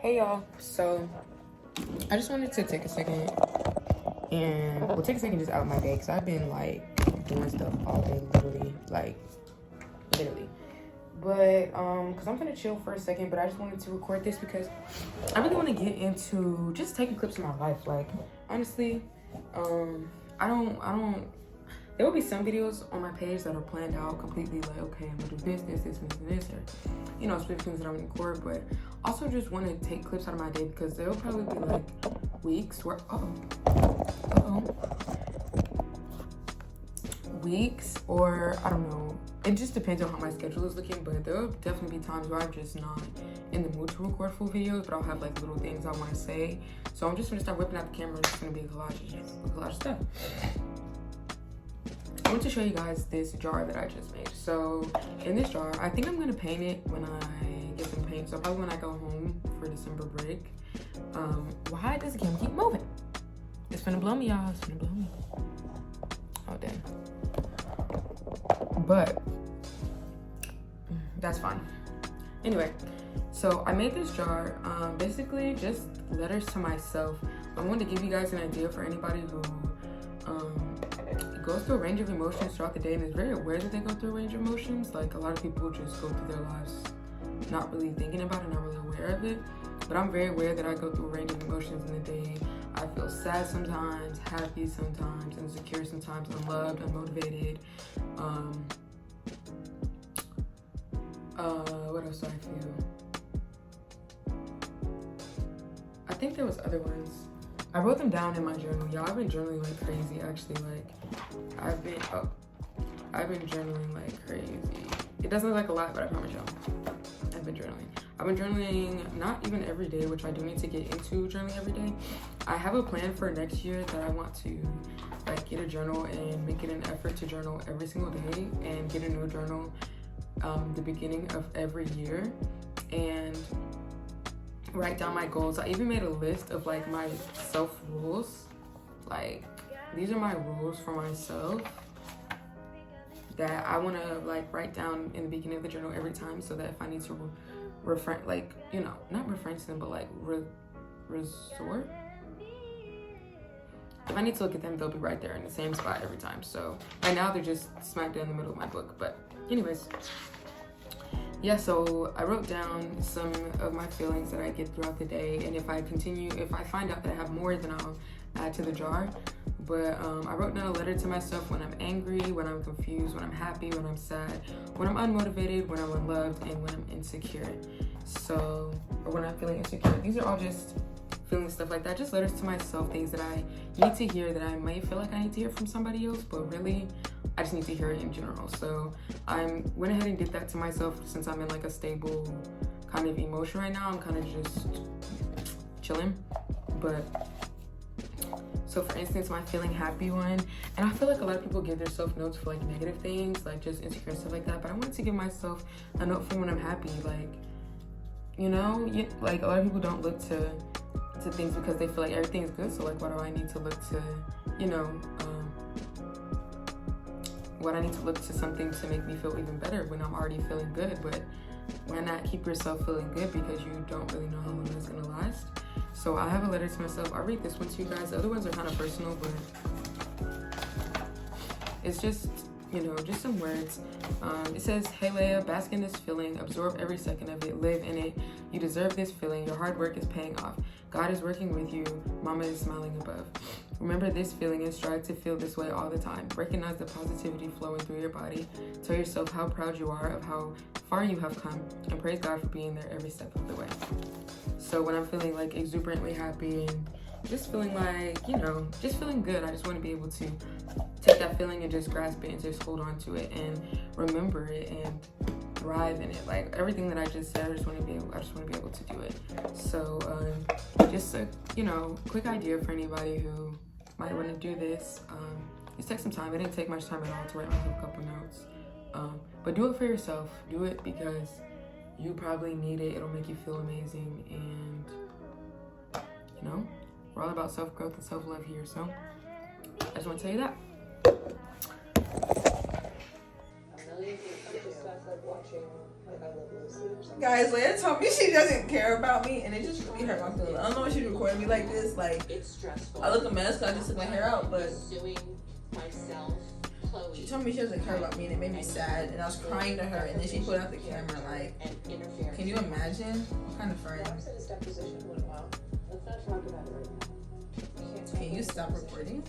Hey y'all, so I just wanted to take a second and take a second just out of my day because I've been like doing stuff all day, literally. But because I'm gonna chill for a second, but I just wanted to record this because I really want to get into just taking clips of my life. Like honestly, I don't. There will be some videos on my page that are planned out completely, like, okay, I'm gonna do this, or, you know, specific things that I'm gonna record, but also just want to take clips out of my day because there will probably be like weeks where, weeks, or I don't know, it just depends on how my schedule is looking, but there will definitely be times where I'm just not in the mood to record full videos, but I'll have like little things I want to say. So I'm just gonna start whipping out the camera. It's gonna be a collage of stuff. I want to show you guys this jar that I just made. So in this jar, I think I'm gonna paint it when I get some paint. So probably when I go home for December break. Why does the camera keep moving? It's finna blow me, y'all. It's finna blow me. Oh dang. But that's fine. Anyway, so I made this jar. Basically just letters to myself. I wanted to give you guys an idea for anybody who goes through a range of emotions throughout the day and is very aware that they go through a range of emotions. Like a lot of people just go through their lives not really thinking about it, not really aware of it. But I'm very aware that I go through a range of emotions in the day. I feel sad sometimes, happy sometimes, insecure sometimes, unloved, unmotivated. What else do I feel? I think there was other ones. I wrote them down in my journal. Y'all, I've been journaling like crazy, actually. Like, I've been journaling like crazy. It doesn't look like a lot, but I promise y'all, I've been journaling. I've been journaling not even every day, which I do need to get into journaling every day. I have a plan for next year that I want to like get a journal and make it an effort to journal every single day and get a new journal the beginning of every year and write down my goals. I even made a list of like my self rules. Like these are my rules for myself that I want to like write down in the beginning of the journal every time, so that if I need to refer, like, you know, not reference them, but like resort. If I need to look at them, they'll be right there in the same spot every time. So right now they're just smack down in the middle of my book. But anyways, yeah, so I wrote down some of my feelings that I get throughout the day, and if I find out that I have more, then I'll add to the jar. But I wrote down a letter to myself when I'm angry, when I'm confused, when I'm happy, when I'm sad, when I'm unmotivated, when I'm unloved, and when I'm insecure. So, or when I'm feeling insecure. These are all just feeling stuff like that, just letters to myself, things that I need to hear, that I may feel like I need to hear from somebody else, but really I just need to hear it in general. So I went ahead and did that to myself. Since I'm in like a stable kind of emotion right now, I'm kind of just chilling. But so for instance, my feeling happy one, and I feel like a lot of people give themselves notes for like negative things, like just insecure and stuff like that, but I wanted to give myself a note for when I'm happy. Like, you know, like a lot of people don't look to things because they feel like everything is good. So like, why do I need to look to, you know, what I need to look to something to make me feel even better when I'm already feeling good? But why not keep yourself feeling good, because you don't really know how long it's gonna last. So I have a letter to myself. I'll read this one to you guys. The other ones are kind of personal, but it's just, you know, just some words. It says, "Hey Leia, bask in this feeling, absorb every second of it, live in it. You deserve this feeling. Your hard work is paying off. God is working with you. Mama is smiling above. Remember this feeling and strive to feel this way all the time. Recognize the positivity flowing through your body. Tell yourself how proud you are of how far you have come, and praise God for being there every step of the way." So when I'm feeling like exuberantly happy and just feeling like, you know, just feeling good, I just want to be able to take that feeling and just grasp it and just hold on to it and remember it and thrive in it. Like everything that I just said, I just want to be able to do it. So just a, you know, quick idea for anybody who might want to do this. Just take some time. It didn't take much time at all to write myself a couple notes. But do it for yourself. Do it because you probably need it. It'll make you feel amazing. And, you know, we're all about self-growth and self-love here. So I just want to tell you that. Guys, Leia told me she doesn't care about me, and it just really hurt my feelings. I don't know why she's recording me like this. Like, I look a mess because I just took my hair out, but she told me she doesn't care about me, and it made me sad. And I was crying to her, and then she put out the camera. Like, can you imagine? What kind of friend? Can you stop recording?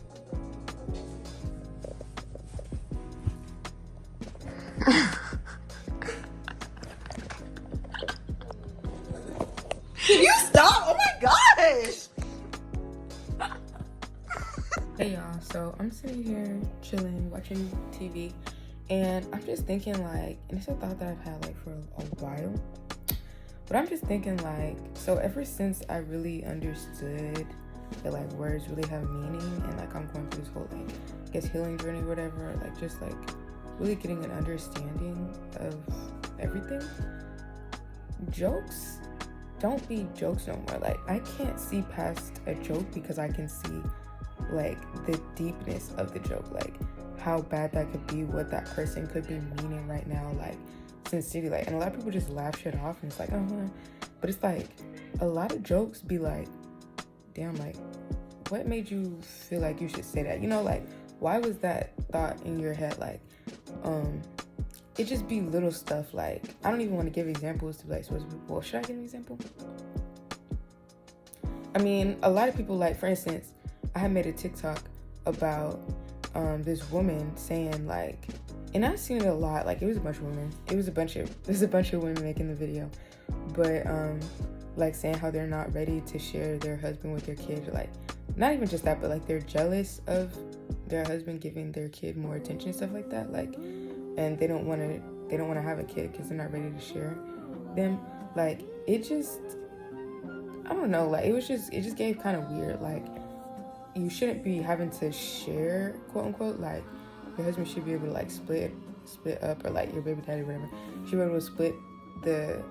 Can you stop? Oh my gosh! Hey y'all, so I'm sitting here chilling, watching TV, and I'm just thinking like, and it's a thought that I've had like for a while, but I'm just thinking like, so ever since I really understood that like words really have meaning, and like I'm going through this whole like, I guess healing journey or whatever, like just like really getting an understanding of everything, jokes don't be jokes no more. Like, I can't see past a joke because I can see like the deepness of the joke, like how bad that could be, what that person could be meaning right now, like sincerely, like, and a lot of people just laugh shit off and it's like, but it's like a lot of jokes be like, damn, like what made you feel like you should say that, you know, like why was that thought in your head? Like it just be little stuff. Like, I don't even want to give examples to be like, well, should I give an example? I mean, a lot of people, like, for instance, I had made a TikTok about this woman saying, like, and I've seen it a lot, like, it was a bunch of women. There's a bunch of women making the video. But, like, saying how they're not ready to share their husband with their kid. Or, like, not even just that, but, like, they're jealous of their husband giving their kid more attention, stuff like that. Like, and they don't want to have a kid because they're not ready to share them. Like, it just, I don't know, like it just gave kind of weird. Like, you shouldn't be having to share, quote unquote, like your husband should be able to like split up, or like your baby daddy, whatever, should be able to split the,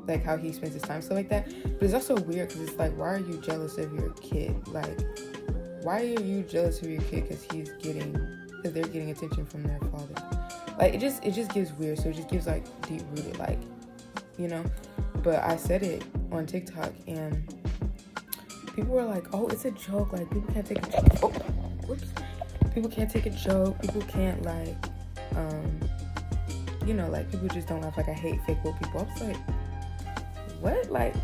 like how he spends his time, stuff like that. But it's also weird because it's like, why are you jealous of your kid? Like, why are you jealous of your kid because they're getting attention from their father? Like, it just gives weird. So it just gives like deep rooted, like, you know. But I said it on TikTok and people were like, oh, it's a joke, like people can't take a joke. Oh, whoops. People can't take a joke, people can't like you know, like people just don't laugh. Like, I hate fake woke people. I was like, what? Like,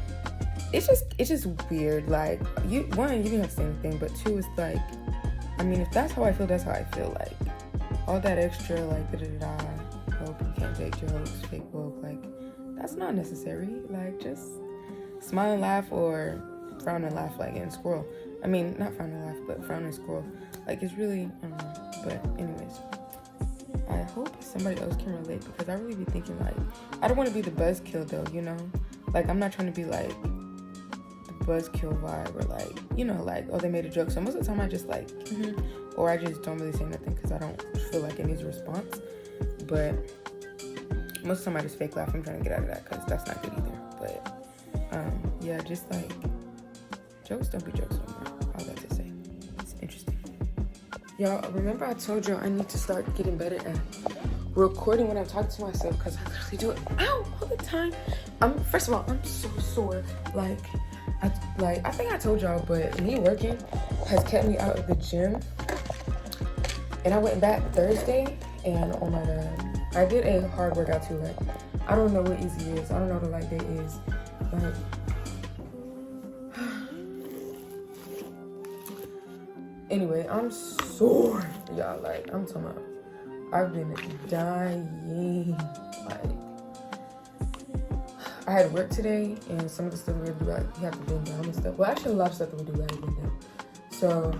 it's just weird. Like, you didn't have to say anything, but two, it's like, I mean, if that's how I feel, that's how I feel. Like, all that extra, like, hope you can't take jokes, fake woke, like, that's not necessary. Like, just smile and laugh, or frown and laugh, like in squirrel. I mean, not frown and laugh, but frown and squirrel. Like, it's really, I don't know. But anyways, I hope somebody else can relate, because I really be thinking, like, I don't want to be the buzzkill though, you know? Like, I'm not trying to be like the buzzkill vibe, or like, you know, like, oh, they made a joke. So most of the time I just like, or I just don't really say nothing because I don't feel like it needs a response. But most of the time I just fake laugh. I'm trying to get out of that because that's not good either. But yeah, just like, jokes don't be jokes no more. All that to say. It's interesting. Y'all, remember I told y'all I need to start getting better at recording when I'm talking to myself, because I literally do it all the time. First of all, I'm so sore. Like, I think I told y'all, but me working has kept me out of the gym. And I went back Thursday, and oh my god, I did a hard workout too. Like, I don't know what easy is. I don't know what a light day is. Like, anyway, I'm sore, y'all. Like, I'm talking about, I've been dying. Like, I had work today, and some of the stuff we do, like, you have to bend down and stuff. Well, actually, a lot of stuff that we do, we have to bend down. So,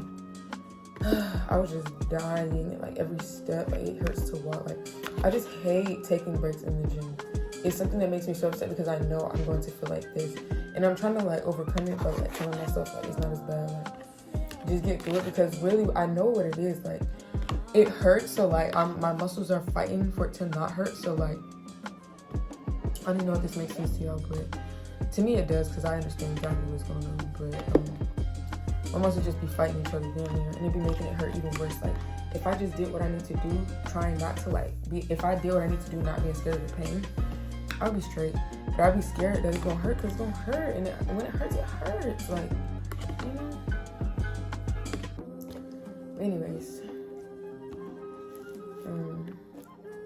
I was just dying, like, every step. Like, it hurts to walk. Like, I just hate taking breaks in the gym. It's something that makes me so upset, because I know I'm going to feel like this. And I'm trying to, like, overcome it, but, like, telling myself, like, it's not as bad. Like, just get through it, because really, I know what it is. Like, it hurts, so, like, my muscles are fighting for it to not hurt. So, like, I don't know if this makes sense to y'all, but to me it does, because I understand exactly what's going on. But my muscles just be fighting each other down there, and it be making it hurt even worse. Like, if I just did what I need to do, trying not to like be, if I did what I need to do, not being scared of the pain, I'll be straight. But I'll be scared that it's gonna hurt, because it's gonna hurt, and when it hurts, like, you know. Anyways,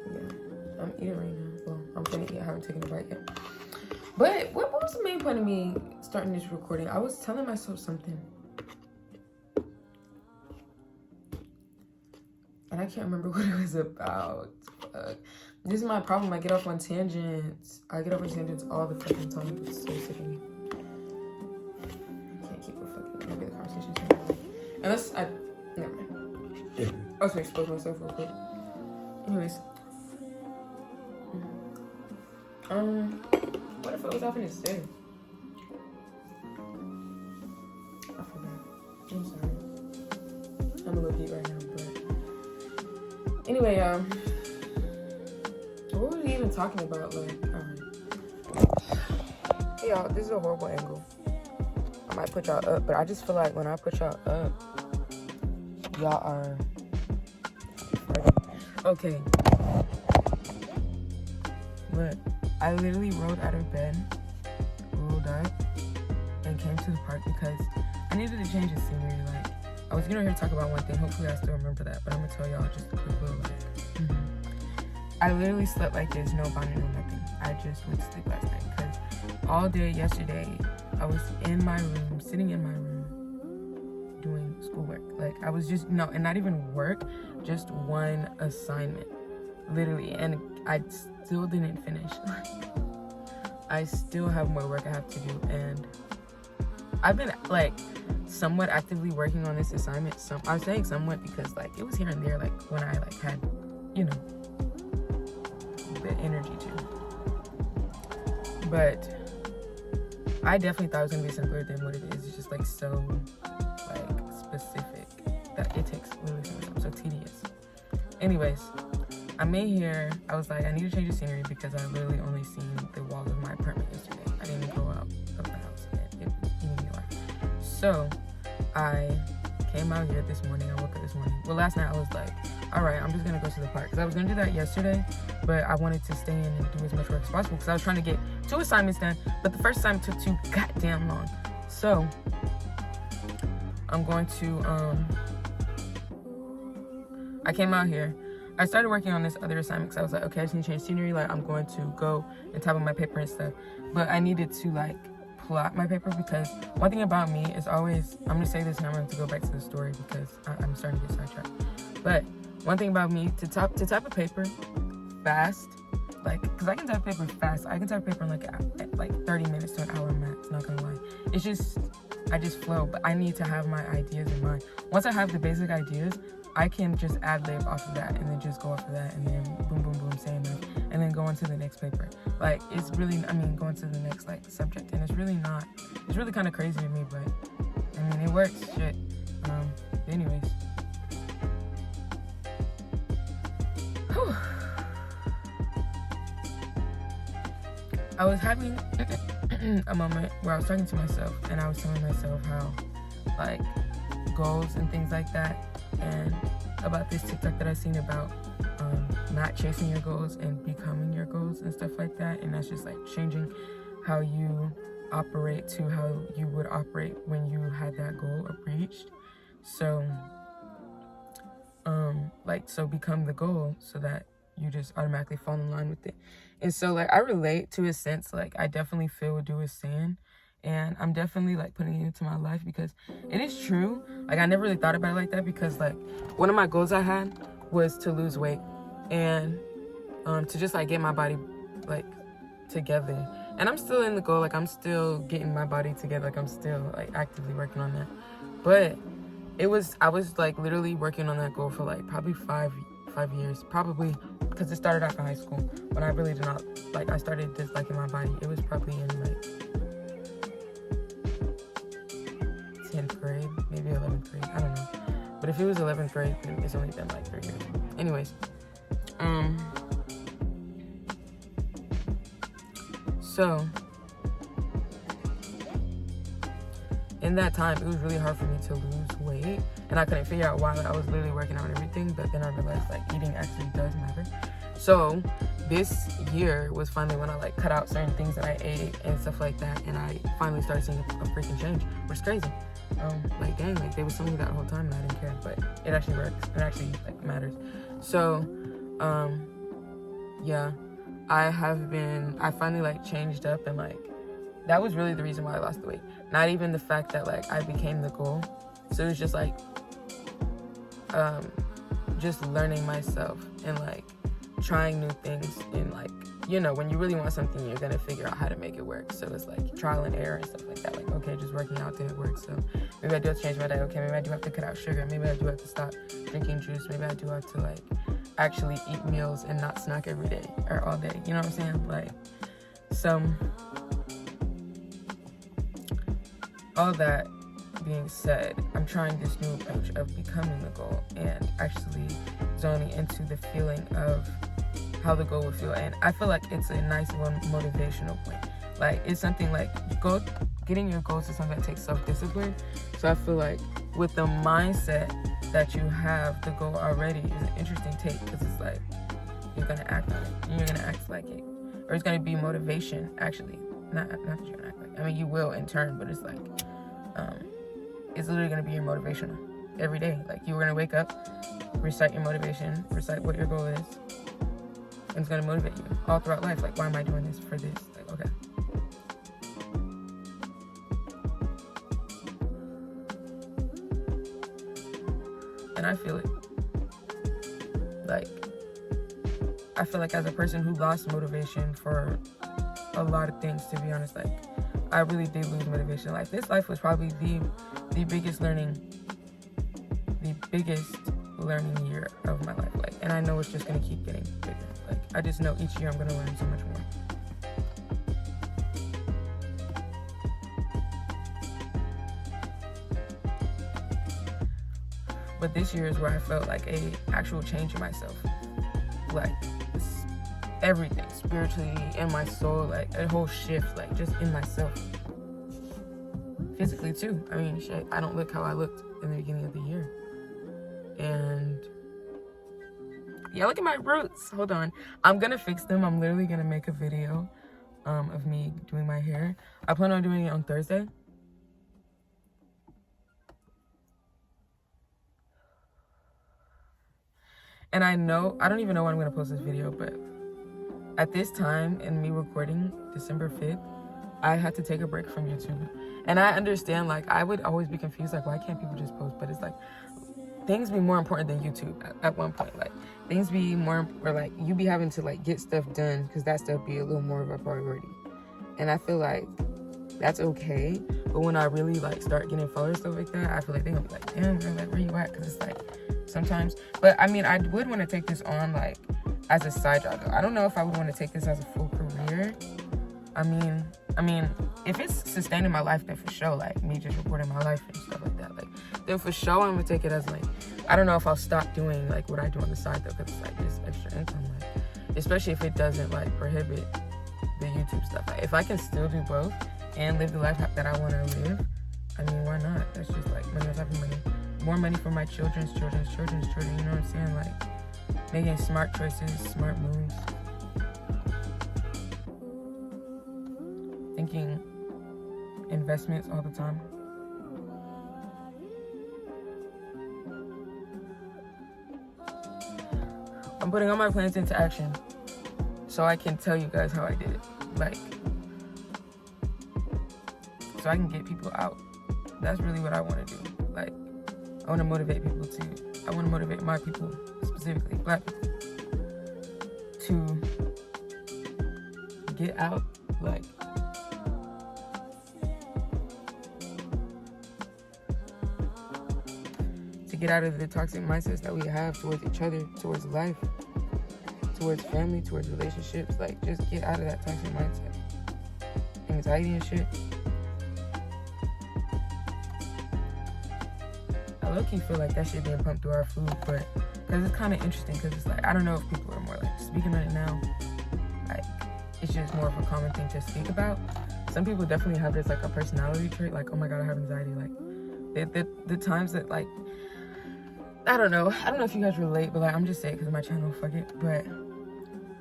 yeah, I'm eating right now. Well, I'm gonna eat. I haven't taken a bite yet. But what was the main point of me starting this recording? I was telling myself something, and I can't remember what it was about. This is my problem. I get off on tangents. I get off on tangents all the fucking time. It's so sick of me. I can't keep a fucking, maybe the conversation's going. Unless I, never mind. I was gonna expose myself real quick. Anyways. What if I was off in his day? I forgot. I'm sorry. I'm a little deep right now, but anyway, what were we even talking about? Like, hey y'all, this is a horrible angle. I might put y'all up, but I just feel like when I put y'all up, y'all are okay. But I literally rolled out of bed, rolled up, and came to the park because I needed to change the scenery. Like, I was gonna here talk about one thing. Hopefully I still remember that, but I'm gonna tell y'all just a quick little like. I literally slept like this, no bonnet, no nothing. I just went to sleep last night because all day yesterday I was in my room, sitting in my room, doing schoolwork. Like, I was just, no, and not even work, just one assignment, literally. And I still didn't finish. I still have more work I have to do, and I've been like somewhat actively working on this assignment. I'm saying somewhat because like it was here and there, like when I like had, you know, the energy to. But I definitely thought it was gonna be simpler than what it is. It's just like so like specific that it takes literally so much time, so tedious. Anyways, I'm in here. I was like, I need to change the scenery because I literally only seen the walls of my apartment yesterday. I didn't even go out of the house, and it was eating me alive. So I came out here this morning. I woke up this morning. Well, last night I was like, all right, I'm just gonna go to the park because I was gonna do that yesterday, but I wanted to stay in and do as much work as possible because I was trying to get 2 assignments done, but the first assignment took too goddamn long. So I'm going to I came out here. I started working on this other assignment because I was like, okay, I just need to change scenery. Like, I'm going to go and type on my paper and stuff, but I needed to like plot my paper because one thing about me is always, I'm gonna say this and I'm going to go back to the story because I'm starting to get sidetracked. But one thing about me, to type a paper fast, like, because I can type paper fast. I can type paper in like 30 minutes to an hour max, not gonna lie. It's just, I just flow, but I need to have my ideas in mind. Once I have the basic ideas, I can just ad-lib off of that and then just go off of that and then boom, boom, boom, say enough, and then go on to the next paper. Like, it's really, I mean, going to the next, like, subject, and it's really kind of crazy to me, but, I mean, it works, shit. Anyways. Whew. I was having a moment where I was talking to myself, and I was telling myself how, like, goals and things like that, and about this TikTok that I've seen about not chasing your goals and becoming your goals and stuff like that, and that's just like changing how you operate to how you would operate when you had that goal reached. So so become the goal so that you just automatically fall in line with it. And so like I relate to a sense, like I definitely feel what Drew is saying. And I'm definitely like putting it into my life because it is true. Like I never really thought about it like that because like one of my goals I had was to lose weight and to just like get my body like together. And I'm still in the goal. Like I'm still getting my body together. Like I'm still like actively working on that. But I was like literally working on that goal for like probably five years, probably because it started after high school when I really did not like, I started disliking my body. It was probably in like 10th grade, maybe 11th grade, I don't know. But if it was 11th grade, then it's only been like 3 years. Anyways, in that time, it was really hard for me to lose weight, and I couldn't figure out why. Like, I was literally working out and everything, but then I realized like eating actually does matter. So this year was finally when I like cut out certain things that I ate and stuff like that, and I finally started seeing a freaking change, which is crazy. Like dang, like they was telling me that whole time and I didn't care, but it actually works. It actually like matters. So yeah, I finally like changed up, and like that was really the reason why I lost the weight. Not even the fact that like I became the goal. So it was just like just learning myself and like trying new things, and like, you know, when you really want something, you're gonna figure out how to make it work. So it's like trial and error and stuff like that. Like, okay, just working out didn't work, so maybe I do have to change my diet. Okay, maybe I do have to cut out sugar. Maybe I do have to stop drinking juice. Maybe I do have to like actually eat meals and not snack every day or all day. You know what I'm saying? Like, so all that being said, I'm trying this new approach of becoming the goal and actually zoning into the feeling of how the goal would feel. And I feel like it's a nice little motivational point. Like, it's something like getting your goals is something that takes self-discipline. So I feel like with the mindset that you have the goal already is an interesting take, because it's like you're gonna act on it, and you're gonna act like it, or it's gonna be motivation. Actually, not that you're gonna act like it. I mean, you will in turn, but it's like it's literally gonna be your motivational every day. Like, you're gonna wake up, recite your motivation, recite what your goal is, and it's gonna motivate you all throughout life. Like, why am I doing this for this? Like, okay. And I feel it. Like, I feel like as a person who lost motivation for a lot of things, to be honest, like, I really did lose motivation. Like, this life was probably the biggest learning year of my life. Like, and I know it's just gonna keep getting bigger. Like, I just know each year I'm gonna learn so much more. But this year is where I felt like a actual change in myself. Like, everything, spiritually, in my soul, like a whole shift, like just in myself. Physically too. I mean, shit, I don't look how I looked in the beginning of the year. And yeah, look at my roots. Hold on. I'm gonna fix them. I'm literally gonna make a video of me doing my hair. I plan on doing it on Thursday. And I don't even know when I'm gonna post this video, but at this time, in me recording December 5th, I had to take a break from YouTube. And I understand, like, I would always be confused, like, why can't people just post? But it's like, things be more important than YouTube at one point. Like, things be more, or like, you be having to like get stuff done, because that stuff be a little more of a priority. And I feel like that's okay. But when I really like start getting followers, stuff like that, I feel like they're gonna be like, damn, girl, like, where you at? Because it's like, sometimes, but I mean, I would want to take this on like as a side job though. I don't know if I would want to take this as a full career. I mean, if it's sustaining my life, then for sure, like me just recording my life and stuff like that, like, then for sure I'm gonna take it as like, I don't know if I'll stop doing like what I do on the side though, because it's like this extra income, like, especially if it doesn't like prohibit the YouTube stuff. Like, if I can still do both and live the life that I want to live, I mean, why not? That's just like money on top of money. More money for my children's children, you know what I'm saying? Like, making smart choices, smart moves. Thinking investments all the time. I'm putting all my plans into action so I can tell you guys how I did it. Like, so I can get people out. That's really what I want to do. Like, I want to motivate people I want to motivate my people, specifically Black people, to get out, like, to get out of the toxic mindsets that we have towards each other, towards life, towards family, towards relationships. Like, just get out of that toxic mindset. Anxiety and shit. I low-key feel like that shit being pumped through our food, but because it's kind of interesting, because it's like, I don't know if people are more like speaking on it now. Like, it's just more of a common thing to speak about. So some people definitely have this like a personality trait, like, oh my god, I have anxiety. Like the times that, like, I don't know if you guys relate, but like, I'm just saying because of my channel, fuck it. But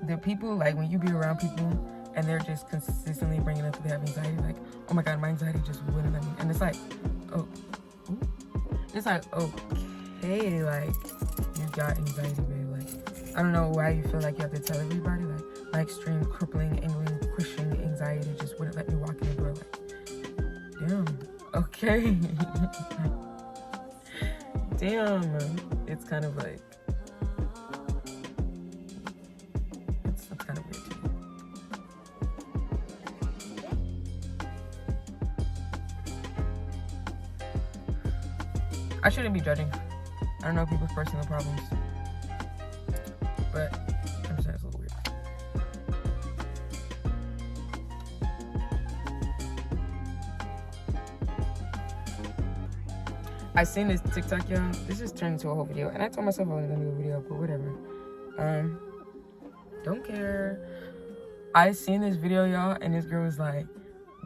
the people, like, when you be around people and they're just consistently bringing up that they have anxiety, like, oh my god, my anxiety just wouldn't let me. And it's like, oh, it's like, okay, like, you got anxiety, babe. Like, I don't know why you feel like you have to tell everybody, like, my extreme crippling, angling, crushing anxiety just wouldn't let me walk in the door. Like, damn, okay. Damn, it's kind of like, it's kind of weird to me. I shouldn't be judging. I don't know people's personal problems, but I'm just saying it's a little weird. I seen this TikTok, y'all. This just turned into a whole video, and I told myself I wasn't gonna do a video, but whatever. Don't care. I seen this video, y'all, and this girl was like,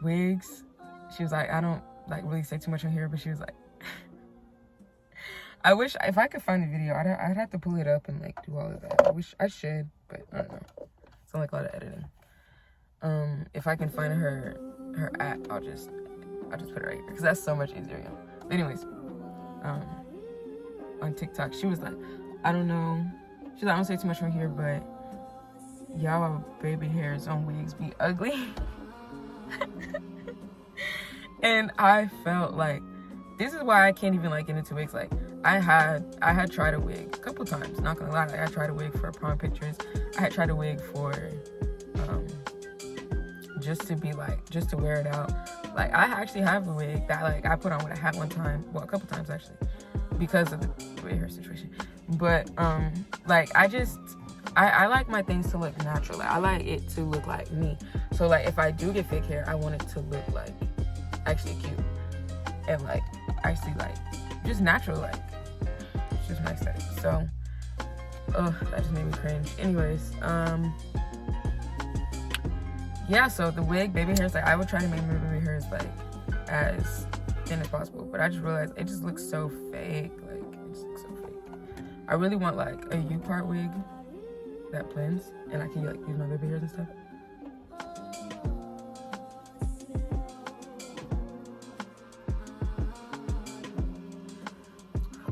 wigs. She was like, I don't like really say too much on here, but she was like, I wish if I could find the video, I'd have to pull it up and like do all of that. I wish I should, but I don't know. It's not like a lot of editing. If I can find her at, I'll just put it right here because that's so much easier, y'all. But anyways. On TikTok, she was like, I don't know. She's like, I don't say too much from here, but y'all baby hairs on wigs be ugly. And I felt like, this is why I can't even like get into wigs. Like, I had tried a wig a couple times, not gonna lie. Like, I tried a wig for prom pictures. I had tried a wig for just to be like, just to wear it out. Like, I actually have a wig that like I put on with a hat one time, well, a couple times actually, because of the way hair situation. But like, I like my things to look natural. Like, I like it to look like me. So like, if I do get fake hair, I want it to look like actually cute and like actually like just natural. Like, it's just my aesthetic. So that just made me cringe. Anyways, yeah, so the wig, baby hairs, like, I would try to make my baby hairs like as thin as possible, but I just realized it just looks so fake. Like, it just looks so fake. I really want like a U-part wig that blends, and I can like use my baby hairs and stuff.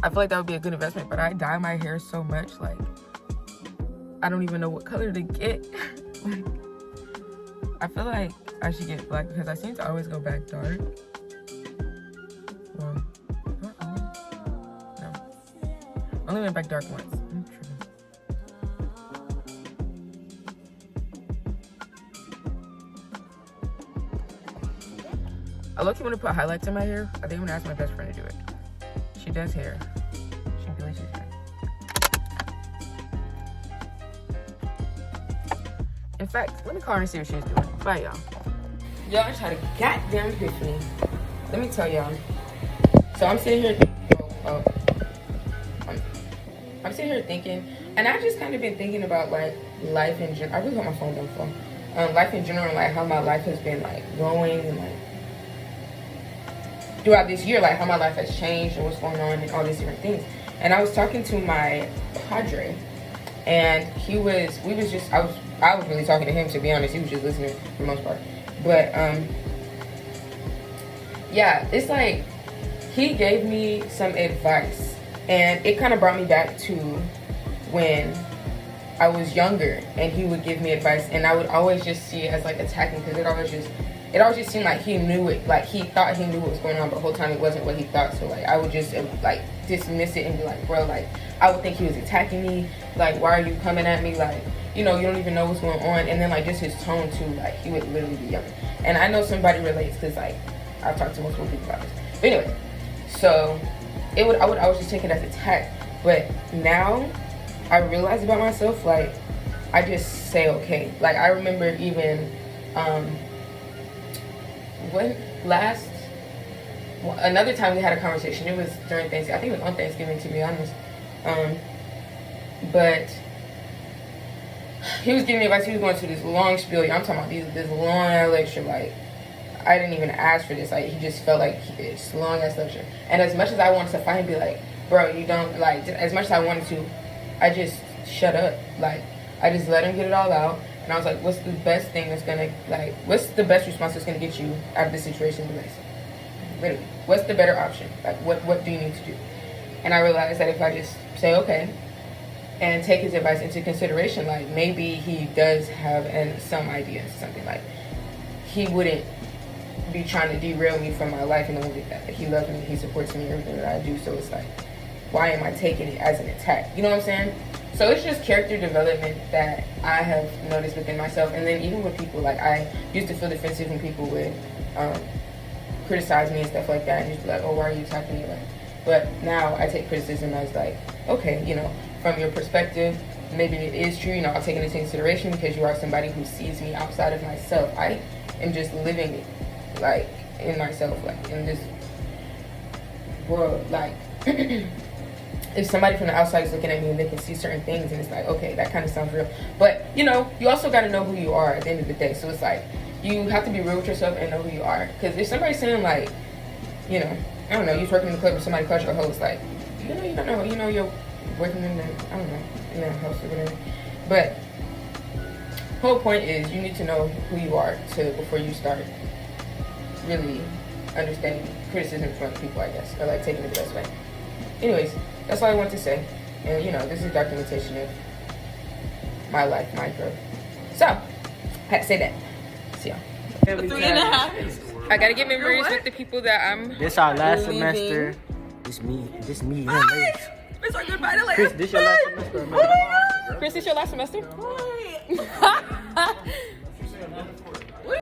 I feel like that would be a good investment, but I dye my hair so much, like, I don't even know what color to get. Like, I feel like I should get black because I seem to always go back dark. Well, no. I only went back dark once. I'm tripping. I low-key want to put highlights in my hair. I think I'm gonna ask my best friend to do it. She does hair. She bleaches hair. In fact, let me call her and see what she's doing. Bye, y'all. Y'all, I just had a goddamn epiphany. Let me tell y'all. So I'm sitting here. I'm sitting here thinking, and I've just kind of been thinking about like life in general. I really hope my phone don't fall. Life in general, and like how my life has been like growing and like throughout this year, like how my life has changed and what's going on and all these different things. And I was talking to my padre, and I was really talking to him, to be honest. He was just listening for the most part. But yeah, it's like he gave me some advice, and it kind of brought me back to when I was younger, and he would give me advice, and I would always just see it as like attacking, because it always just seemed like he knew it, like he thought he knew what was going on, but the whole time it wasn't what he thought. So like I would just like dismiss it and be like, bro, like I would think he was attacking me, like why are you coming at me, like, you know, you don't even know what's going on. And then like just his tone too, like he would literally be yelling. And I know somebody relates because like I've talked to multiple people about this. But anyway, so I was just taking it as attack. But now I realize about myself, like I just say okay. Like I remember even another time we had a conversation. It was during Thanksgiving. I think it was on Thanksgiving, to be honest. But he was giving me advice. He was going to this long spiel. I'm talking about this long lecture. Like I didn't even ask for this. Like, he just felt like it's long ass lecture. And as much as I wanted to fight and be like, bro, you don't, like, as much as I wanted to, I just shut up. Like, I just let him get it all out. And I was like, what's the best thing that's gonna, like, what's the best response that's gonna get you out of this situation? Literally, what's the better option? Like, what do you need to do? And I realized that if I just say okay and take his advice into consideration, like, maybe he does have some ideas, something like, he wouldn't be trying to derail me from my life in the way that he loves me, he supports me, everything that I do. So it's like, why am I taking it as an attack? You know what I'm saying? So it's just character development that I have noticed within myself. And then even with people, like, I used to feel defensive when people would criticize me and stuff like that, and just be like, oh, why are you attacking me? Like, but now I take criticism as like, okay, you know, from your perspective, maybe it is true, you know, I'll take it into consideration because you are somebody who sees me outside of myself. I am just living like in myself, like in this world. Like, if somebody from the outside is looking at me and they can see certain things, and it's like, okay, that kind of sounds real. But, you know, you also got to know who you are at the end of the day. So it's like, you have to be real with yourself and know who you are. Because if somebody's saying, like, you know, I don't know, you're working in the club and somebody calls you a host, like, you know, you don't know, you know, you're working in the, I don't know, in the house or whatever. But whole point is you need to know who you are before you start really understanding criticism from other people, I guess, or like taking it the best way. Anyways, that's all I want to say. And, you know, this is documentation of my life, my growth. So, I had to say that. See y'all. 3.5. I gotta get memories with the people that I'm This our last leaving. semester. This me and Bye. It's our goodbye to Chris, later. this your last semester. Chris, this your last semester? Bye.